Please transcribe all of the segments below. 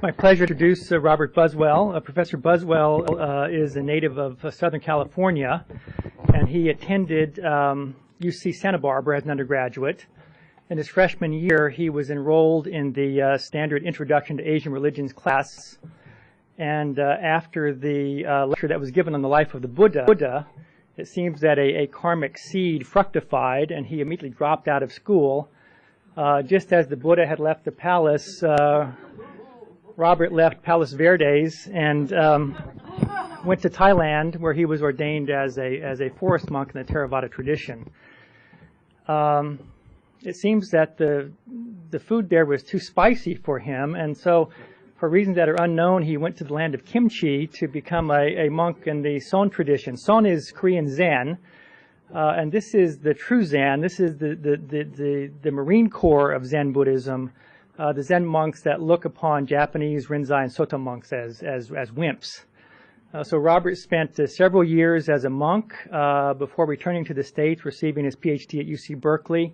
my pleasure to introduce Robert Buswell. Professor Buswell is a native of Southern California, and he attended UC Santa Barbara as an undergraduate. In his freshman year, he was enrolled in the standard Introduction to Asian Religions class, and after the lecture that was given on the life of the Buddha, it seems that a karmic seed fructified, and he immediately dropped out of school. Just as the Buddha had left the palace, Robert left Palos Verdes and went to Thailand, where he was ordained as a forest monk in the Theravada tradition. It seems that the food there was too spicy for him, and so, for reasons that are unknown, he went to the land of kimchi to become a monk in the Son tradition. Son is Korean Zen. And this is the true Zen. This is the Marine Corps of Zen Buddhism, the Zen monks that look upon Japanese Rinzai and Soto monks as wimps. So Robert spent several years as a monk before returning to the States, receiving his PhD at UC Berkeley,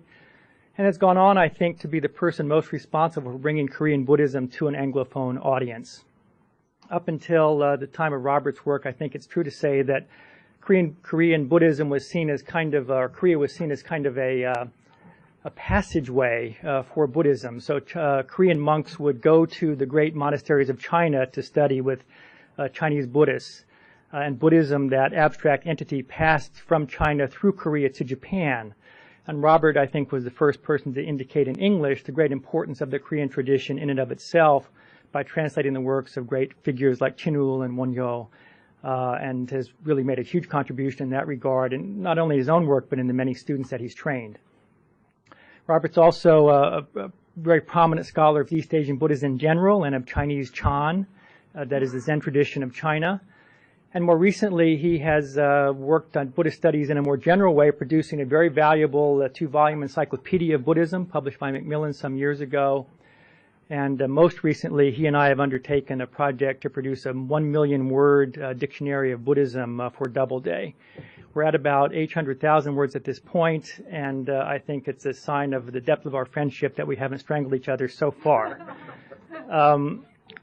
and has gone on, I think, to be the person most responsible for bringing Korean Buddhism to an Anglophone audience. Up until the time of Robert's work, I think it's true to say that Korean Buddhism was seen as kind of, or Korea was seen as kind of a passageway for Buddhism. So Korean monks would go to the great monasteries of China to study with Chinese Buddhists. And Buddhism, that abstract entity, passed from China through Korea to Japan. And Robert, I think, was the first person to indicate in English the great importance of the Korean tradition in and of itself by translating the works of great figures like Chinul and Wonyo. And has really made a huge contribution in that regard, in not only his own work, but in the many students that he's trained. Robert's also a very prominent scholar of East Asian Buddhism in general and of Chinese Chan, that is the Zen tradition of China. And more recently, he has worked on Buddhist studies in a more general way, producing a very valuable 2-volume encyclopedia of Buddhism, published by Macmillan some years ago. And most recently, he and I have undertaken a project to produce a 1 million word dictionary of Buddhism for Doubleday. We're at about 800,000 words at this point, and I think it's a sign of the depth of our friendship that we haven't strangled each other so far.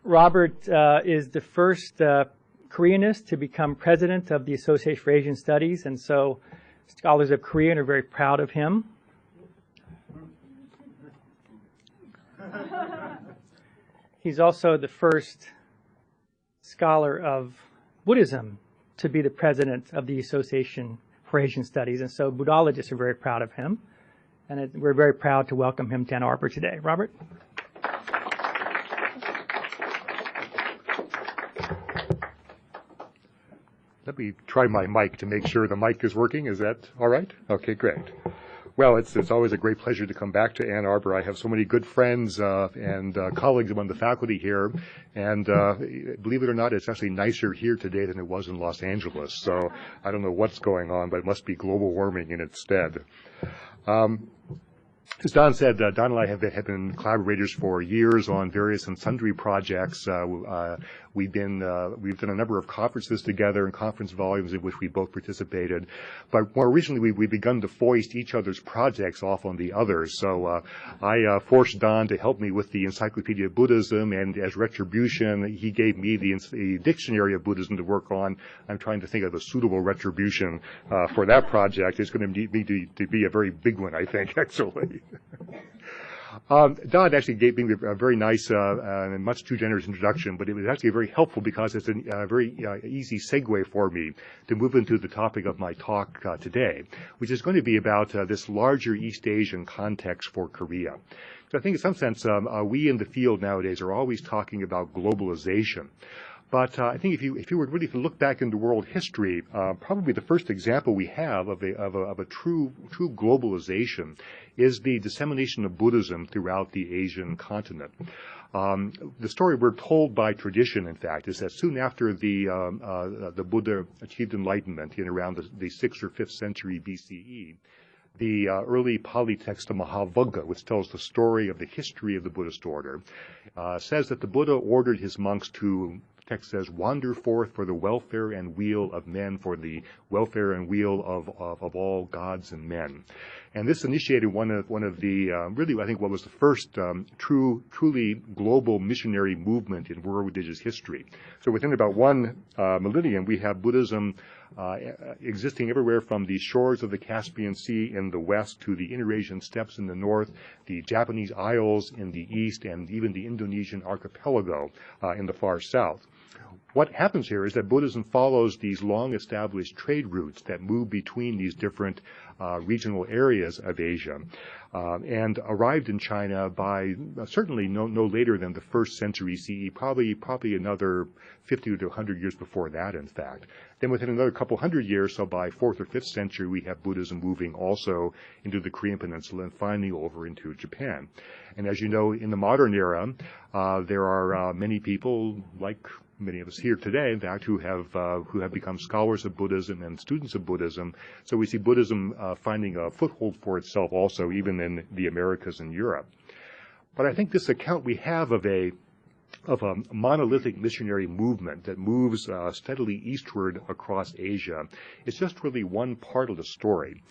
Robert is the first Koreanist to become president of the Association for Asian Studies, and so scholars of Korean are very proud of him. He's also the first scholar of Buddhism to be the president of the Association for Asian Studies, and so Buddhologists are very proud of him, and we're very proud to welcome him to Ann Arbor today. Robert? Let me try my mic to make sure the mic is working. Is that all right? Okay, great. Well, it's always a great pleasure to come back to Ann Arbor. I have so many good friends and colleagues among the faculty here, and believe it or not, it's actually nicer here today than it was in Los Angeles. So I don't know what's going on, but it must be global warming in its stead. As Don said, Don and I have been collaborators for years on various and sundry projects. We've done a number of conferences together and conference volumes in which we both participated. But more recently, we've begun to foist each other's projects off on the others. So I forced Don to help me with the Encyclopedia of Buddhism, and as retribution, he gave me the Dictionary of Buddhism to work on. I'm trying to think of a suitable retribution for that project. It's going to need to be a very big one, I think, actually. Don actually gave me a very nice and much too generous introduction, but it was actually very helpful because it's a very easy segue for me to move into the topic of my talk today, which is going to be about this larger East Asian context for Korea. So I think in some sense, we in the field nowadays are always talking about globalization. But I think if you were really to look back into world history, probably the first example we have of a true globalization is the dissemination of Buddhism throughout the Asian continent. The story we're told by tradition, in fact, is that soon after the Buddha achieved enlightenment in around the 6th or 5th century BCE, the early Pali text, the Mahavagga, which tells the story of the history of the Buddhist order, says that the Buddha ordered his monks to text says, "Wander forth for the welfare and weal of men, for the welfare and weal of all gods and men." And this initiated one of the really, I think, what was the first truly global missionary movement in world religious history. So within about one millennium, we have Buddhism existing everywhere from the shores of the Caspian Sea in the west to the Eurasian steppes in the north, the Japanese Isles in the east, and even the Indonesian archipelago in the far south. What happens here is that Buddhism follows these long-established trade routes that move between these different regional areas of Asia, and arrived in China by certainly no later than the 1st century CE, probably another 50 to 100 years before that, in fact. Then within another couple hundred years, so by 4th or 5th century, we have Buddhism moving also into the Korean Peninsula and finally over into Japan. And as you know, in the modern era, there are many people, like many of us here today, in fact, who have become scholars of Buddhism and students of Buddhism. So we see Buddhism finding a foothold for itself also, even in the Americas and Europe. But I think this account we have of a monolithic missionary movement that moves steadily eastward across Asia is just really one part of the story.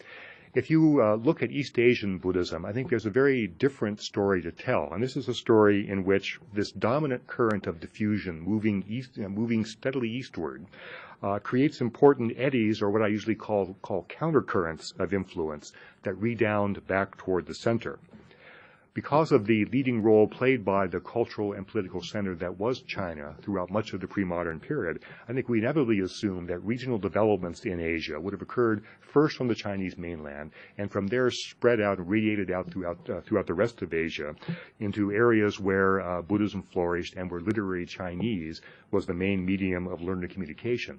If you look at East Asian Buddhism, I think there's a very different story to tell. And this is a story in which this dominant current of diffusion moving steadily eastward creates important eddies, or what I usually call countercurrents of influence that redound back toward the center. Because of the leading role played by the cultural and political center that was China throughout much of the pre-modern period, I think we inevitably assume that regional developments in Asia would have occurred first from the Chinese mainland, and from there spread out and radiated out throughout the rest of Asia into areas where Buddhism flourished and where literary Chinese was the main medium of learned communication.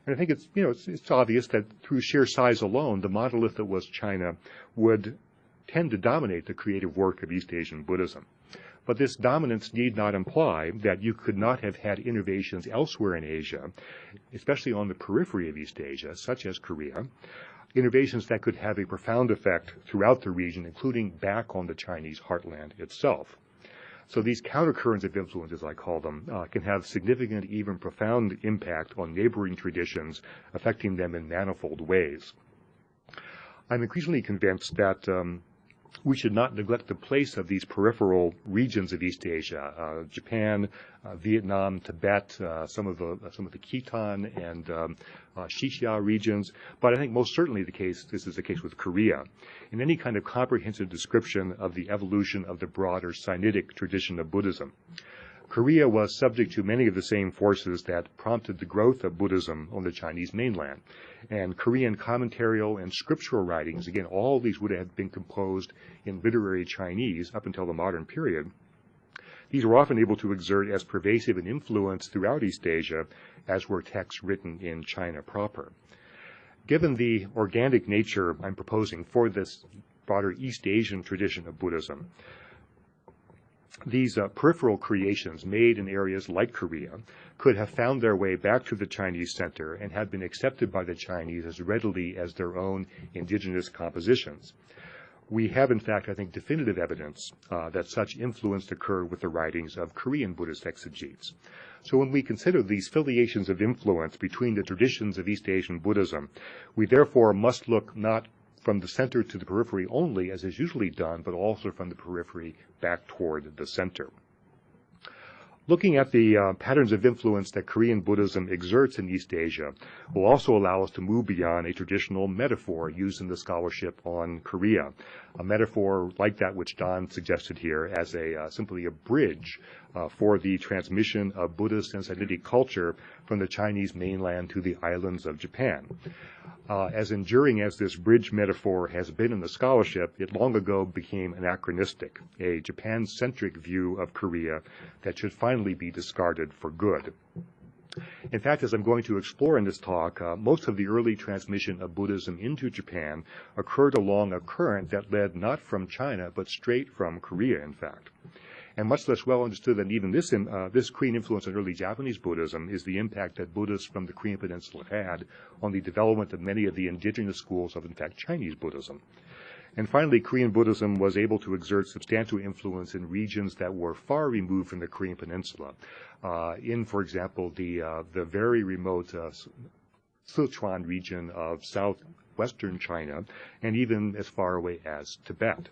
And I think it's obvious that through sheer size alone, the monolith that was China would tend to dominate the creative work of East Asian Buddhism. But this dominance need not imply that you could not have had innovations elsewhere in Asia, especially on the periphery of East Asia, such as Korea, innovations that could have a profound effect throughout the region, including back on the Chinese heartland itself. So these countercurrents of influence, as I call them, can have significant, even profound impact on neighboring traditions, affecting them in manifold ways. I'm increasingly convinced that we should not neglect the place of these peripheral regions of East Asia, Japan, Vietnam, Tibet, some of the Khitan and Xixia regions. But I think most certainly this is the case with Korea. In any kind of comprehensive description of the evolution of the broader Sinitic tradition of Buddhism, Korea was subject to many of the same forces that prompted the growth of Buddhism on the Chinese mainland. And Korean commentarial and scriptural writings, again, all these would have been composed in literary Chinese up until the modern period. These were often able to exert as pervasive an influence throughout East Asia as were texts written in China proper. Given the organic nature I'm proposing for this broader East Asian tradition of Buddhism, these peripheral creations made in areas like Korea could have found their way back to the Chinese center and have been accepted by the Chinese as readily as their own indigenous compositions. We have, in fact, I think, definitive evidence that such influence occurred with the writings of Korean Buddhist exegetes. So when we consider these filiations of influence between the traditions of East Asian Buddhism, we therefore must look not from the center to the periphery only, as is usually done, but also from the periphery back toward the center. Looking at the patterns of influence that Korean Buddhism exerts in East Asia will also allow us to move beyond a traditional metaphor used in the scholarship on Korea, a metaphor like that which Don suggested here as simply a bridge for the transmission of Buddhist and Sinitic culture from the Chinese mainland to the islands of Japan. As enduring as this bridge metaphor has been in the scholarship, it long ago became anachronistic, a Japan-centric view of Korea that should finally be discarded for good. In fact, as I'm going to explore in this talk, most of the early transmission of Buddhism into Japan occurred along a current that led not from China, but straight from Korea, in fact. And much less well understood than even this Korean influence on early Japanese Buddhism is the impact that Buddhists from the Korean Peninsula had on the development of many of the indigenous schools of, in fact, Chinese Buddhism. And finally, Korean Buddhism was able to exert substantial influence in regions that were far removed from the Korean Peninsula. For example, the very remote Sichuan region of southwestern China, and even as far away as Tibet.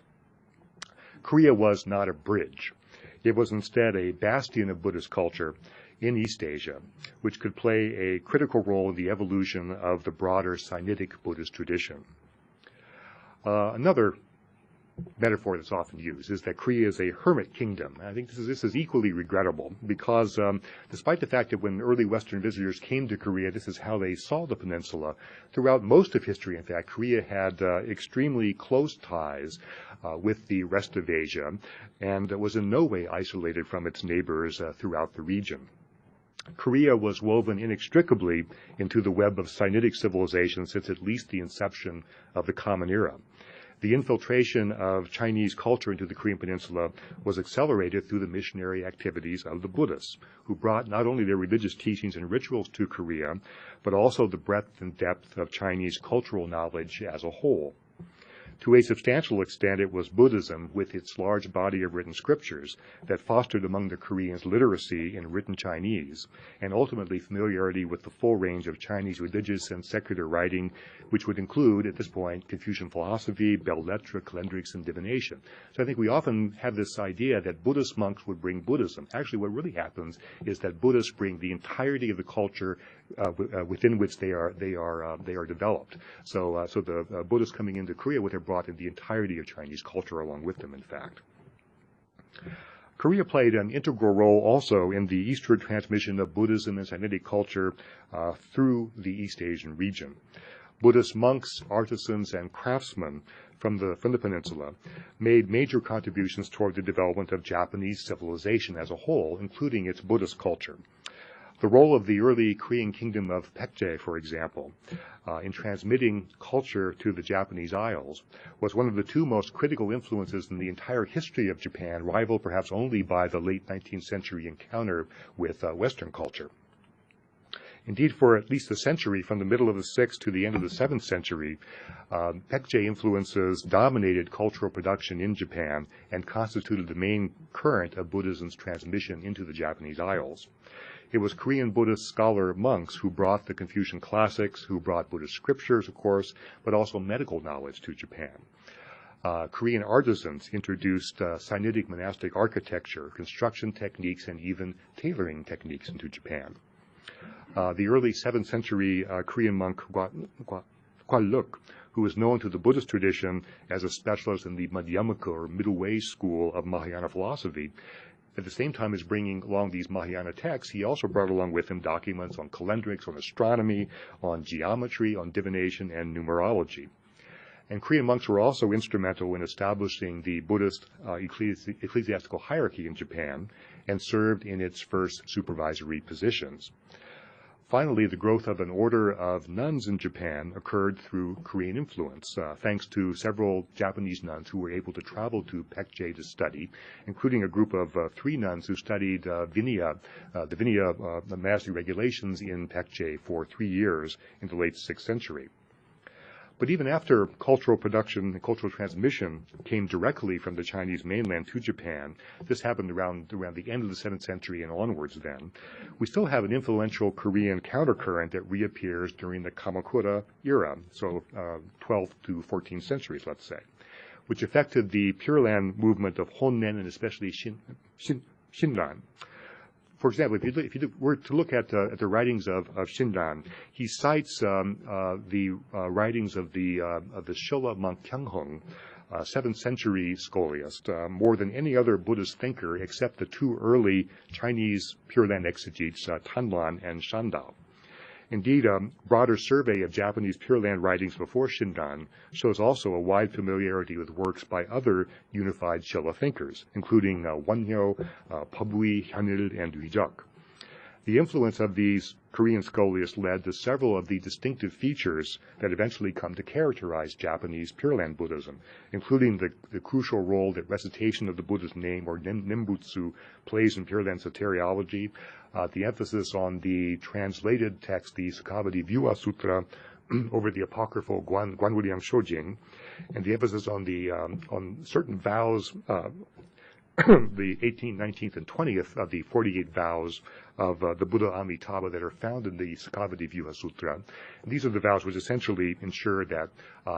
Korea was not a bridge. It was instead a bastion of Buddhist culture in East Asia, which could play a critical role in the evolution of the broader Sinitic Buddhist tradition. Another metaphor that's often used is that Korea is a hermit kingdom. I think this is equally regrettable because despite the fact that when early Western visitors came to Korea, this is how they saw the peninsula. Throughout most of history, in fact, Korea had extremely close ties with the rest of Asia and was in no way isolated from its neighbors throughout the region. Korea was woven inextricably into the web of Sinitic civilization since at least the inception of the Common Era. The infiltration of Chinese culture into the Korean Peninsula was accelerated through the missionary activities of the Buddhists, who brought not only their religious teachings and rituals to Korea, but also the breadth and depth of Chinese cultural knowledge as a whole. To a substantial extent, it was Buddhism, with its large body of written scriptures, that fostered among the Koreans literacy in written Chinese, and ultimately familiarity with the full range of Chinese religious and secular writing, which would include, at this point, Confucian philosophy, belles lettres, calendrics, and divination. So I think we often have this idea that Buddhist monks would bring Buddhism. Actually, what really happens is that Buddhists bring the entirety of the culture within which they are developed. So the Buddhists coming into Korea would have brought in the entirety of Chinese culture along with them, in fact. Korea played an integral role also in the eastward transmission of Buddhism and Sinitic culture through the East Asian region. Buddhist monks, artisans, and craftsmen from the peninsula made major contributions toward the development of Japanese civilization as a whole, including its Buddhist culture. The role of the early Korean kingdom of Baekje, for example, in transmitting culture to the Japanese Isles, was one of the two most critical influences in the entire history of Japan, rivaled perhaps only by the late 19th century encounter with Western culture. Indeed, for at least a century, from the middle of the 6th to the end of the 7th century, Baekje influences dominated cultural production in Japan and constituted the main current of Buddhism's transmission into the Japanese Isles. It was Korean Buddhist scholar monks who brought the Confucian classics, who brought Buddhist scriptures, of course, but also medical knowledge to Japan. Korean artisans introduced Sinitic monastic architecture, construction techniques, and even tailoring techniques into Japan. The early 7th century Korean monk Gwaluk, who was known to the Buddhist tradition as a specialist in the Madhyamaka or middle way school of Mahayana philosophy, at the same time as bringing along these Mahayana texts, he also brought along with him documents on calendrics, on astronomy, on geometry, on divination, and numerology. And Korean monks were also instrumental in establishing the Buddhist ecclesiastical hierarchy in Japan and served in its first supervisory positions. Finally, the growth of an order of nuns in Japan occurred through Korean influence, thanks to several Japanese nuns who were able to travel to Baekje to study, including a group of 3 nuns who studied the Vinaya monastic regulations in Baekje for 3 years in the late 6th century. But even after cultural production and cultural transmission came directly from the Chinese mainland to Japan, this happened around the end of the 7th century and onwards then, we still have an influential Korean countercurrent that reappears during the Kamakura era, so 12th to 14th centuries, let's say, which affected the Pure Land movement of Honnen and especially Shinran. For example, if you were to look at the writings of Shinran, he cites the writings of the Shola monk Kyunghung, 7th century scholiast, more than any other Buddhist thinker except the 2 early Chinese Pure Land exegetes, Tanlan and Shandao. Indeed, a broader survey of Japanese Pure Land writings before Shinran shows also a wide familiarity with works by other unified Shola thinkers, including Wonhyo, Pabui, Hyanil, and Wijak. The influence of these Korean scholiasts led to several of the distinctive features that eventually come to characterize Japanese Pure Land Buddhism, including the crucial role that recitation of the Buddha's name, or Nembutsu, plays in Pure Land soteriology, the emphasis on the translated text, the Sukhavati Vyuha Sutra, over the apocryphal Guanwuliang Shojing, and the emphasis on certain vows, the 18th, 19th, and 20th of the 48 vows of the Buddha Amitabha that are found in the Sakavati Vyuha Sutra. And these are the vows which essentially ensure that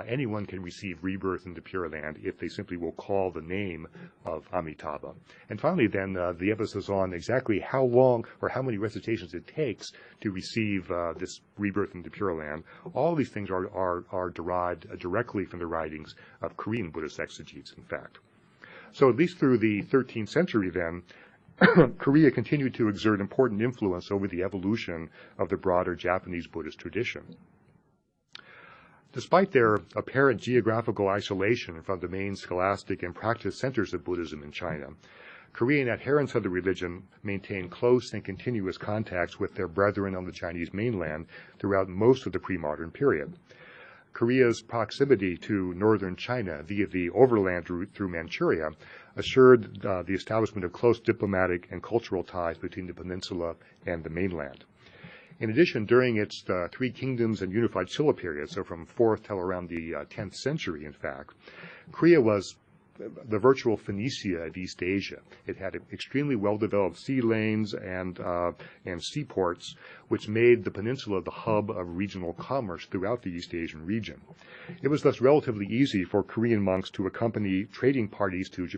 anyone can receive rebirth in the Pure Land if they simply will call the name of Amitabha. And finally, then, the emphasis on exactly how long or how many recitations it takes to receive this rebirth in the Pure Land. All these things are derived directly from the writings of Korean Buddhist exegetes, in fact. So at least through the 13th century, then, Korea continued to exert important influence over the evolution of the broader Japanese Buddhist tradition. Despite their apparent geographical isolation from the main scholastic and practice centers of Buddhism in China, Korean adherents of the religion maintained close and continuous contacts with their brethren on the Chinese mainland throughout most of the pre-modern period. Korea's proximity to northern China via the overland route through Manchuria assured the establishment of close diplomatic and cultural ties between the peninsula and the mainland. In addition, during its Three Kingdoms and Unified Silla period, so from 4th till around the 10th century, in fact, Korea was the virtual Phoenicia of East Asia. It had extremely well-developed sea lanes and seaports, which made the peninsula the hub of regional commerce throughout the East Asian region. It was thus relatively easy for Korean monks to accompany trading parties to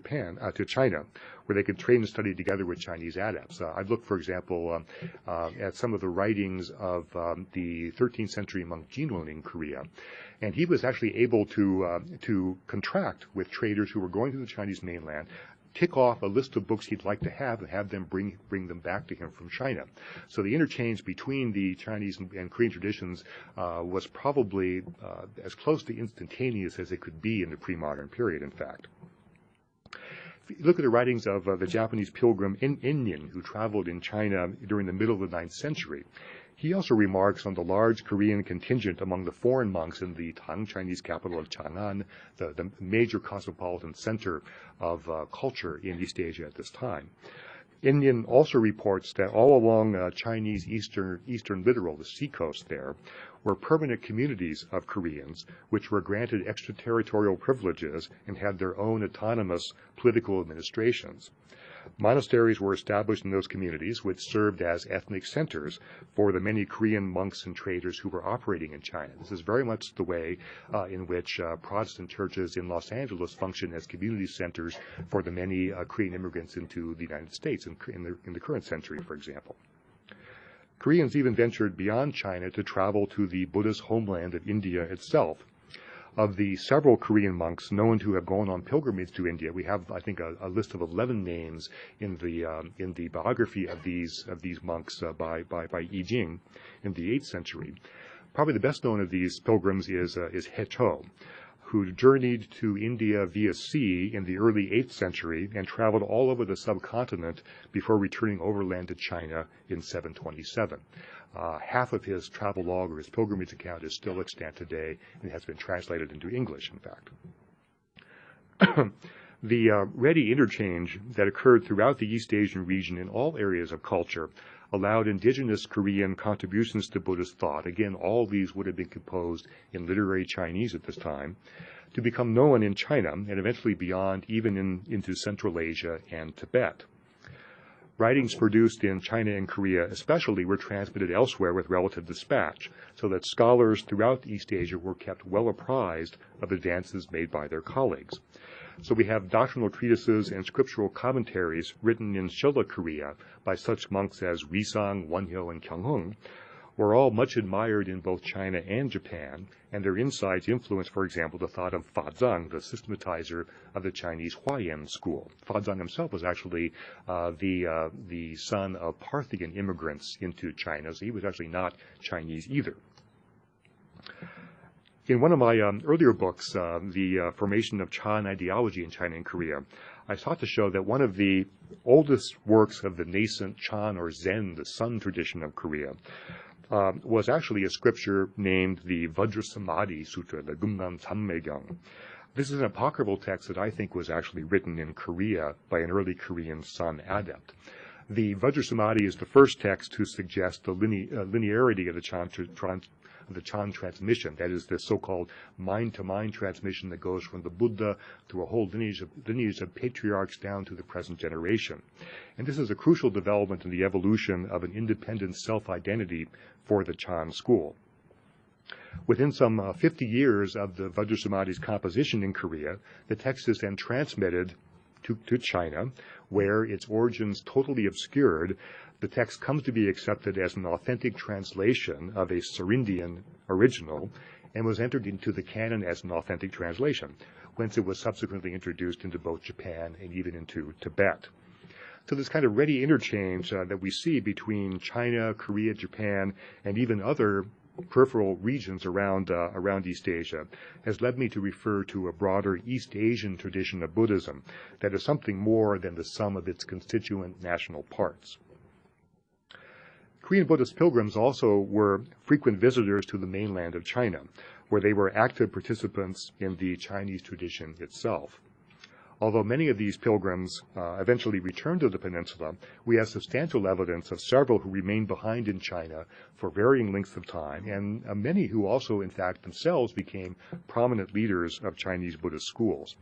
China, where they could trade and study together with Chinese adepts. I've looked, for example, at some of the writings of the 13th century monk Jinwon in Korea, and he was actually able to contract with traders who were going to the Chinese mainland, tick off a list of books he'd like to have, and have them bring them back to him from China. So the interchange between the Chinese and Korean traditions was probably as close to instantaneous as it could be in the pre-modern period, in fact. If you look at the writings of the Japanese pilgrim Inyan, who traveled in China during the middle of the 9th century, he also remarks on the large Korean contingent among the foreign monks in the Tang Chinese capital of Chang'an, the major cosmopolitan center of culture in East Asia at this time. Inyan also reports that all along Chinese eastern littoral, the seacoast there, were permanent communities of Koreans which were granted extraterritorial privileges and had their own autonomous political administrations. Monasteries were established in those communities, which served as ethnic centers for the many Korean monks and traders who were operating in China. This is very much the way in which Protestant churches in Los Angeles function as community centers for the many Korean immigrants into the United States in the current century, for example. Koreans even ventured beyond China to travel to the Buddhist homeland of India itself. Of the several Korean monks known to have gone on pilgrimage to India, we have, I think, a list of 11 names in the biography of these monks by Yi Jing in the 8th century. Probably the best known of these pilgrims is He Cho, who journeyed to India via sea in the early 8th century and traveled all over the subcontinent before returning overland to China in 727. Half of his travel log or his pilgrimage account is still extant today and has been translated into English, in fact. The ready interchange that occurred throughout the East Asian region in all areas of culture allowed indigenous Korean contributions to Buddhist thought, again, all these would have been composed in literary Chinese at this time, to become known in China and eventually beyond, even into Central Asia and Tibet. Writings produced in China and Korea especially were transmitted elsewhere with relative dispatch, so that scholars throughout East Asia were kept well apprised of advances made by their colleagues. So we have doctrinal treatises and scriptural commentaries written in Silla Korea by such monks as Risang, Wonhyo, and Kyunghung, were all much admired in both China and Japan, and their insights influenced, for example, the thought of Fa Zhang, the systematizer of the Chinese Huayan school. Fa Zhang himself was actually the son of Parthian immigrants into China, so he was actually not Chinese either. In one of my earlier books, The Formation of Chan Ideology in China and Korea, I sought to show that one of the oldest works of the nascent Chan or Zen, the Sun tradition of Korea, was actually a scripture named the Vajrasamadhi Sutra, the Gumnam Sammaegyang. This is an apocryphal text that I think was actually written in Korea by an early Korean Sun adept. The Vajrasamadhi is the first text to suggest the linearity of the Chan the Chan transmission. That is the so-called mind-to-mind transmission that goes from the Buddha through a whole lineage of patriarchs down to the present generation. And this is a crucial development in the evolution of an independent self-identity for the Chan school. Within some 50 years of the Vajrasamadhi's composition in Korea, the text is then transmitted to China, where its origins totally obscured. The text comes to be accepted as an authentic translation of a Serindian original and was entered into the canon as an authentic translation, whence it was subsequently introduced into both Japan and even into Tibet. So this kind of ready interchange that we see between China, Korea, Japan, and even other peripheral regions around East Asia has led me to refer to a broader East Asian tradition of Buddhism that is something more than the sum of its constituent national parts. Korean Buddhist pilgrims also were frequent visitors to the mainland of China, where they were active participants in the Chinese tradition itself. Although many of these pilgrims eventually returned to the peninsula, we have substantial evidence of several who remained behind in China for varying lengths of time, and many who also, in fact, themselves became prominent leaders of Chinese Buddhist schools.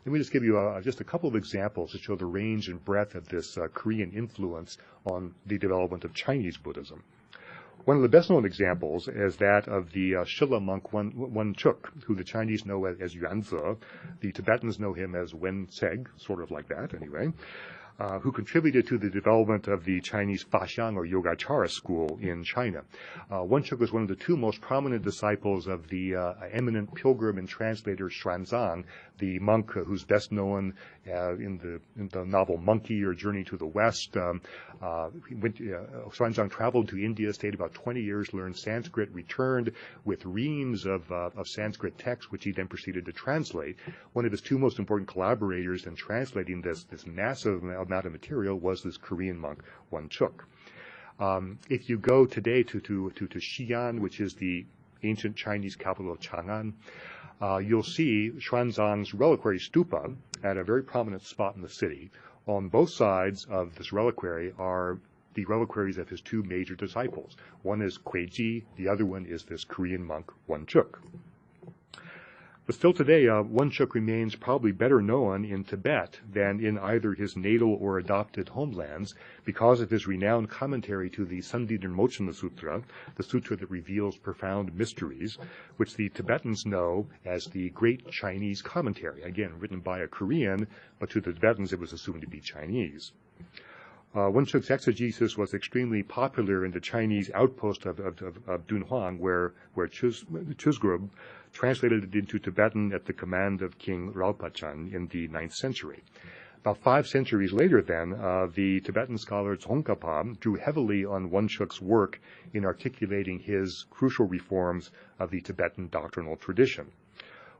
Let me just give you just a couple of examples to show the range and breadth of this Korean influence on the development of Chinese Buddhism. One of the best-known examples is that of the Shilla monk Wen Chuk, who the Chinese know as Yuanzi. The Tibetans know him as Wen Tseg, sort of like that anyway, who contributed to the development of the Chinese Faxiang or Yogacara school in China. Wen Chuk was one of the two most prominent disciples of the eminent pilgrim and translator Xuanzang, the monk who's best known in the novel Monkey or Journey to the West. Xuanzang traveled to India, stayed about 20 years, learned Sanskrit, returned with reams of Sanskrit texts, which he then proceeded to translate. One of his two most important collaborators in translating this massive amount of material was this Korean monk, Wen Chuk. If you go today to Xi'an, which is the ancient Chinese capital of Chang'an, you'll see Xuanzang's reliquary stupa at a very prominent spot in the city. On both sides of this reliquary are the reliquaries of his two major disciples. One is Kuei-ji, the other one is this Korean monk, Wen Chuk. But still today, Wen Chuk remains probably better known in Tibet than in either his natal or adopted homelands because of his renowned commentary to the Sandidrimochana Sutra, the sutra that reveals profound mysteries, which the Tibetans know as the Great Chinese Commentary, again, written by a Korean, but to the Tibetans it was assumed to be Chinese. Wen Chuk's exegesis was extremely popular in the Chinese outpost of Dunhuang, where Chusgrub translated it into Tibetan at the command of King Raopachan in the 9th century. About 5 centuries later then, the Tibetan scholar Tsongkhapa drew heavily on Wen Chuk's work in articulating his crucial reforms of the Tibetan doctrinal tradition.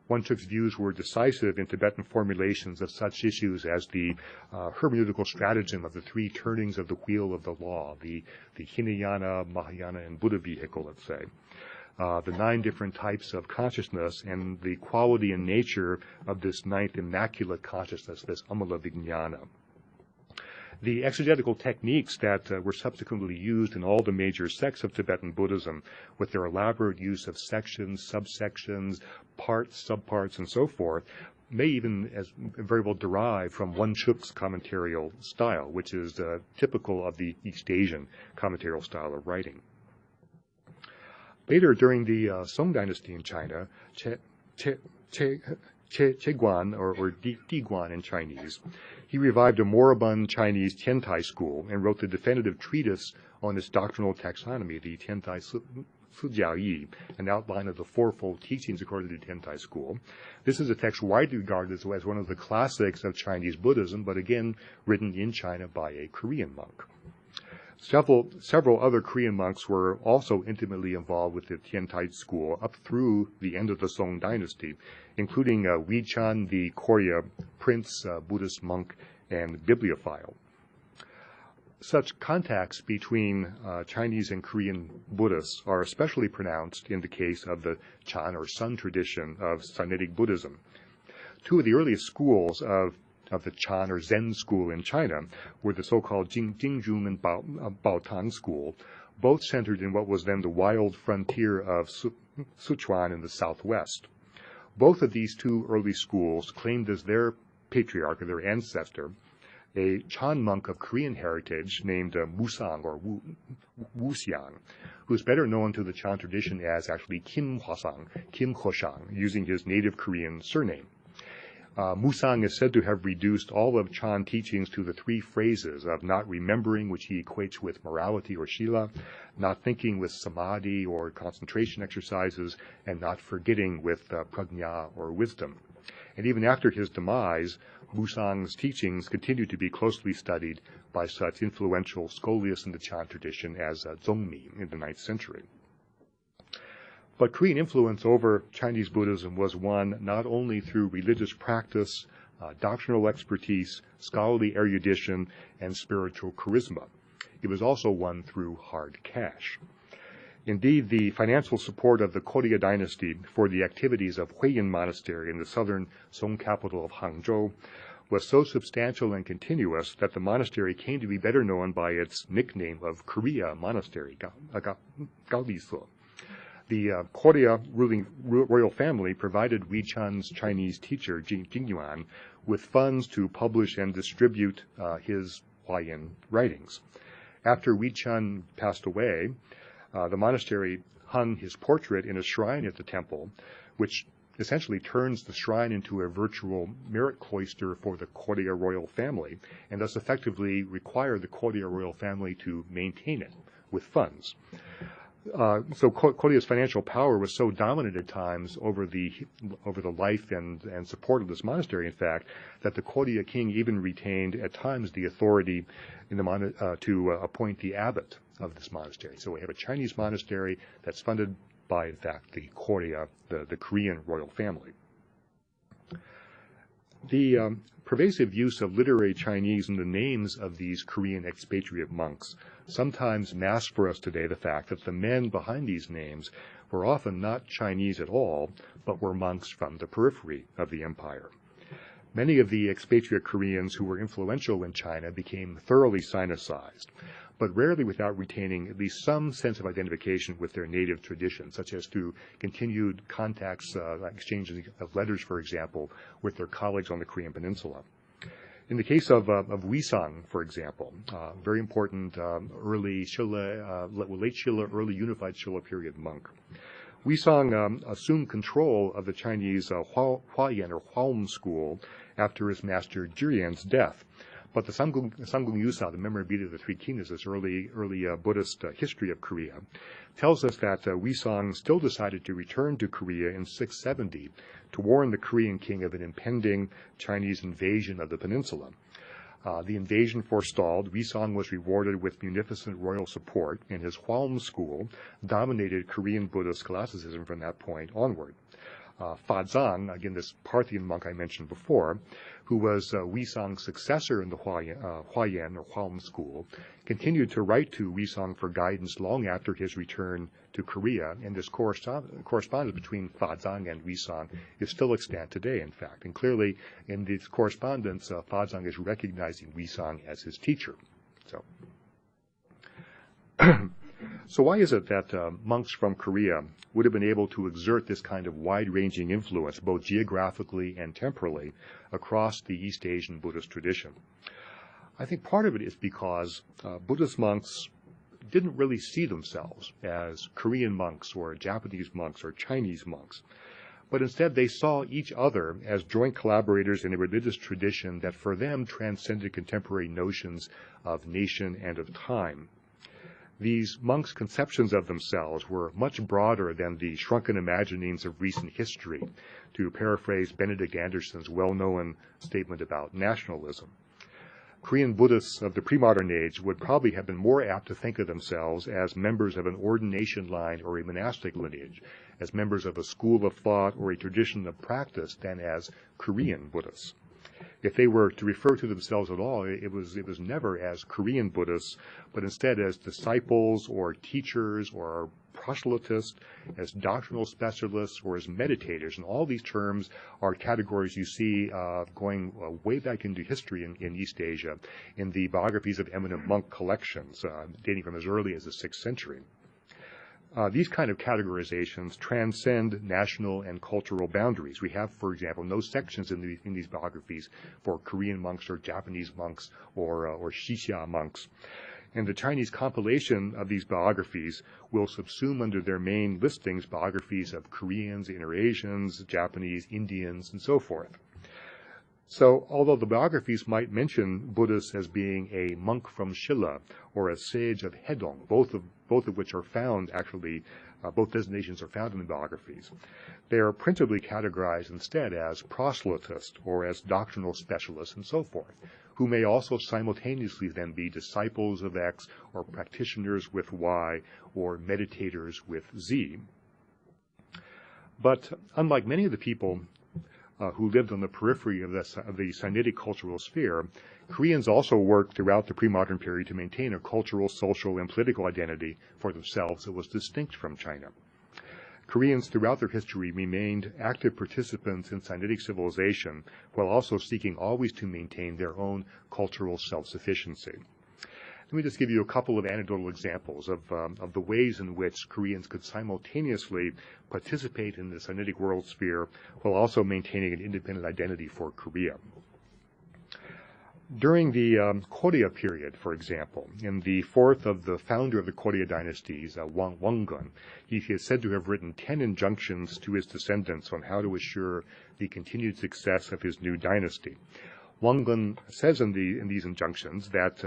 Wen Chuk's views were decisive in Tibetan formulations of such issues as the hermeneutical stratagem of the 3 turnings of the wheel of the law, the Hinayana, Mahayana, and Buddha vehicle, let's say, the 9 different types of consciousness, and the quality and nature of this 9th immaculate consciousness, this Amala Vijnana. The exegetical techniques that were subsequently used in all the major sects of Tibetan Buddhism, with their elaborate use of sections, subsections, parts, subparts, and so forth, may even as very well derive from Wen Chuk's commentarial style, which is typical of the East Asian commentarial style of writing. Later, during the Song dynasty in China, Cheguan, or Diguan in Chinese, he revived a moribund Chinese Tiantai school and wrote the definitive treatise on its doctrinal taxonomy, the Tiantai Sijiayi, an outline of the fourfold teachings according to the Tiantai school. This is a text widely regarded as one of the classics of Chinese Buddhism, but again written in China by a Korean monk. Several other Korean monks were also intimately involved with the Tiantai school up through the end of the Song dynasty, including Wei-chan, the Korya prince, Buddhist monk, and bibliophile. Such contacts between Chinese and Korean Buddhists are especially pronounced in the case of the Chan or Sun tradition of Sinitic Buddhism. 2 of the earliest schools of the Chan or Zen school in China were the so-called Jingjun and Baotang school, both centered in what was then the wild frontier of Sichuan in the southwest. Both of these two early schools claimed as their patriarch, or their ancestor, a Chan monk of Korean heritage named Musang or Wuxiang, who is better known to the Chan tradition as actually Kim Hwasang, Kim Hoshang, using his native Korean surname. Musang is said to have reduced all of Chan teachings to the three phrases of not remembering, which he equates with morality or shila, not thinking with samadhi or concentration exercises, and not forgetting with prajna or wisdom. And even after his demise, Musang's teachings continued to be closely studied by such influential scholiasts in the Chan tradition as Zongmi in the 9th century. But Korean influence over Chinese Buddhism was won not only through religious practice, doctrinal expertise, scholarly erudition, and spiritual charisma. It was also won through hard cash. Indeed, the financial support of the Korya dynasty for the activities of Huiyin Monastery in the southern Song capital of Hangzhou was so substantial and continuous that the monastery came to be better known by its nickname of Korea Monastery, Gaoliso. The Korya ruling royal family provided Wuchan's Chinese teacher, Jing Yuan, with funds to publish and distribute his Huayan writings. After Wuchan passed away, the monastery hung his portrait in a shrine at the temple, which essentially turns the shrine into a virtual merit cloister for the Korya royal family, and thus effectively required the Korya royal family to maintain it with funds. So Korya's financial power was so dominant at times over the life and support of this monastery, in fact, that the Korya king even retained at times the authority in the to appoint the abbot of this monastery. So we have a Chinese monastery that's funded by, in fact, the Korya, the Korean royal family. The pervasive use of literary Chinese in the names of these Korean expatriate monks sometimes masks for us today the fact that the men behind these names were often not Chinese at all, but were monks from the periphery of the empire. Many of the expatriate Koreans who were influential in China became thoroughly Sinicized, but rarely without retaining at least some sense of identification with their native tradition, such as through continued contacts, exchanges of letters, for example, with their colleagues on the Korean peninsula. In the case of Wisang, for example, very important early Shilla, late Shilla, early unified Shilla period monk. Wisang assumed control of the Chinese Huayan or Huaom school after his master Jurian's death. But the Samgung Yusa, the memorabilia of the Three Kingdoms, this early Buddhist history of Korea, tells us that Wisang still decided to return to Korea in 670 to warn the Korean king of an impending Chinese invasion of the peninsula. The invasion forestalled, Wisang was rewarded with munificent royal support, and his Huaom school dominated Korean Buddhist scholasticism from that point onward. Fazang, again this Parthian monk I mentioned before, who was Wisang's successor in the Huayan or Huaom school, continued to write to Wisang for guidance long after his return to Korea, and this correspondence between Fazang and Wisang is still extant today, in fact. And clearly, in this correspondence, Fazang is recognizing Wisang as his teacher. So why is it that monks from Korea would have been able to exert this kind of wide-ranging influence, both geographically and temporally, across the East Asian Buddhist tradition? I think part of it is because Buddhist monks didn't really see themselves as Korean monks or Japanese monks or Chinese monks, but instead they saw each other as joint collaborators in a religious tradition that for them transcended contemporary notions of nation and of time. These monks' conceptions of themselves were much broader than the shrunken imaginings of recent history, to paraphrase Benedict Anderson's well-known statement about nationalism. Korean Buddhists of the pre-modern age would probably have been more apt to think of themselves as members of an ordination line or a monastic lineage, as members of a school of thought or a tradition of practice, than as Korean Buddhists. If they were to refer to themselves at all, it was never as Korean Buddhists, but instead as disciples or teachers or proselytists, as doctrinal specialists, or as meditators. And all these terms are categories you see going way back into history in East Asia, in the biographies of eminent monk collections dating from as early as the 6th century. These kind of categorizations transcend national and cultural boundaries. We have, for example, no sections in these biographies for Korean monks or Japanese monks or Xixia monks. And the Chinese compilation of these biographies will subsume under their main listings biographies of Koreans, Inter-Asians, Japanese, Indians, and so forth. So, although the biographies might mention Buddhists as being a monk from Shilla or a sage of Hedong, both of which are found actually, both designations are found in the biographies, they are principally categorized instead as proselytists or as doctrinal specialists and so forth, who may also simultaneously then be disciples of X or practitioners with Y or meditators with Z. But unlike many of the people who lived on the periphery of the Sinitic cultural sphere, Koreans also worked throughout the pre-modern period to maintain a cultural, social, and political identity for themselves that was distinct from China. Koreans throughout their history remained active participants in Sinitic civilization while also seeking always to maintain their own cultural self-sufficiency. Let me just give you a couple of anecdotal examples of the ways in which Koreans could simultaneously participate in the Sinitic world sphere while also maintaining an independent identity for Korea. During the Koryo period, for example, in the fourth of the founder of the Koryo dynasties, Wanggeon, he is said to have written 10 injunctions to his descendants on how to assure the continued success of his new dynasty. Wanggeon says in these injunctions that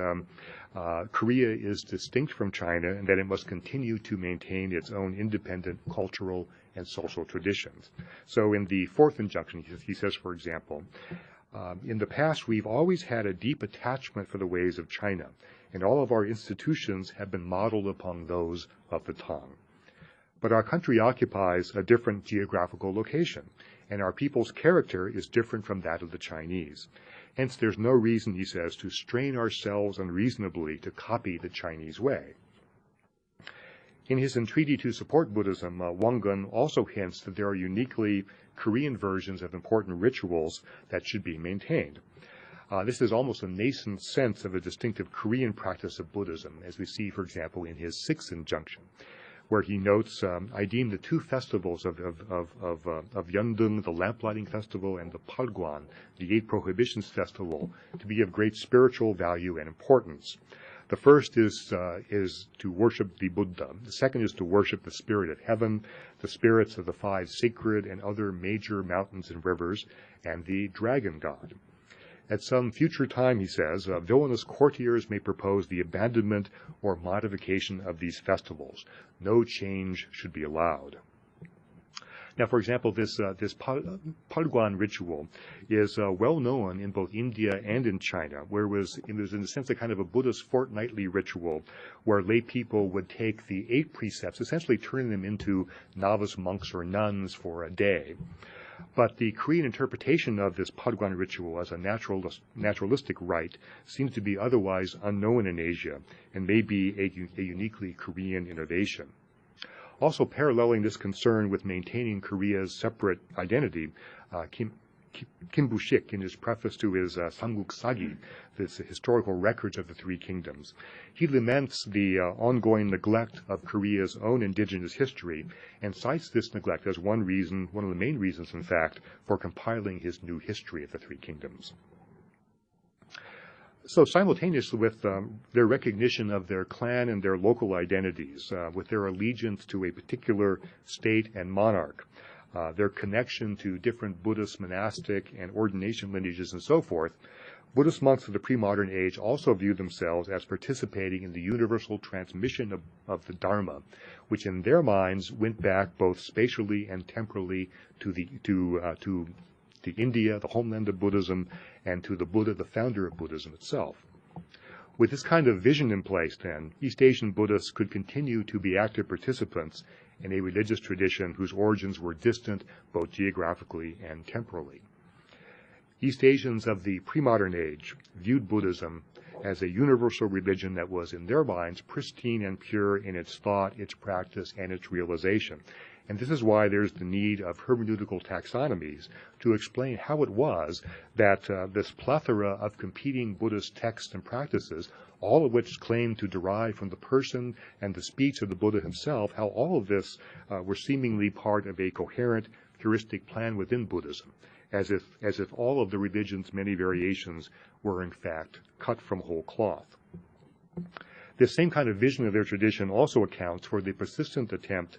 Korea is distinct from China and that it must continue to maintain its own independent cultural and social traditions. So in the fourth injunction, he says, for example, in the past, we've always had a deep attachment for the ways of China, and all of our institutions have been modeled upon those of the Tang. But our country occupies a different geographical location, and our people's character is different from that of the Chinese. Hence, there's no reason, he says, to strain ourselves unreasonably to copy the Chinese way. In his entreaty to support Buddhism, Wanggeon also hints that there are uniquely Korean versions of important rituals that should be maintained. This is almost a nascent sense of a distinctive Korean practice of Buddhism, as we see, for example, in his sixth injunction, where he notes, I deem the two festivals of Yeondong, the lamplighting festival, and the Palgwan, the 8 prohibitions festival, to be of great spiritual value and importance. The first is to worship the Buddha. The second is to worship the spirit of heaven, the spirits of the 5 sacred and other major mountains and rivers, and the dragon god. At some future time, he says, villainous courtiers may propose the abandonment or modification of these festivals. No change should be allowed. Now, for example, this Palgwan ritual is well known in both India and in China, where it was in a sense a kind of a Buddhist fortnightly ritual where lay people would take the 8 precepts, essentially turning them into novice monks or nuns for a day. But the Korean interpretation of this Palgwan ritual as a naturalistic rite seems to be otherwise unknown in Asia and may be a uniquely Korean innovation. Also paralleling this concern with maintaining Korea's separate identity, Kim Bu-shik, in his preface to his Samguk Sagi, this historical records of the 3 kingdoms, he laments the ongoing neglect of Korea's own indigenous history and cites this neglect as one of the main reasons, in fact, for compiling his new history of the 3 kingdoms. So simultaneously with their recognition of their clan and their local identities, with their allegiance to a particular state and monarch, their connection to different Buddhist monastic and ordination lineages and so forth, Buddhist monks of the pre-modern age also view themselves as participating in the universal transmission of the Dharma, which in their minds went back both spatially and temporally to India, the homeland of Buddhism, and to the Buddha, the founder of Buddhism itself. With this kind of vision in place, then, East Asian Buddhists could continue to be active participants in a religious tradition whose origins were distant both geographically and temporally. East Asians of the pre-modern age viewed Buddhism as a universal religion that was, in their minds, pristine and pure in its thought, its practice, and its realization. And this is why there's the need of hermeneutical taxonomies to explain how it was that this plethora of competing Buddhist texts and practices, all of which claim to derive from the person and the speech of the Buddha himself, how all of this were seemingly part of a coherent, heuristic plan within Buddhism, as if all of the religion's many variations were in fact cut from whole cloth. This same kind of vision of their tradition also accounts for the persistent attempt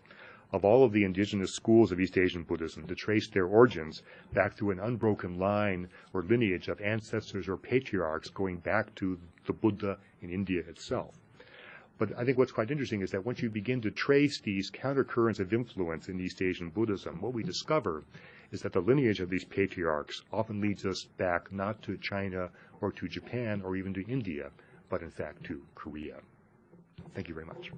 of all of the indigenous schools of East Asian Buddhism to trace their origins back through an unbroken line or lineage of ancestors or patriarchs going back to the Buddha in India itself. But I think what's quite interesting is that once you begin to trace these countercurrents of influence in East Asian Buddhism, what we discover is that the lineage of these patriarchs often leads us back not to China or to Japan or even to India, but in fact to Korea. Thank you very much.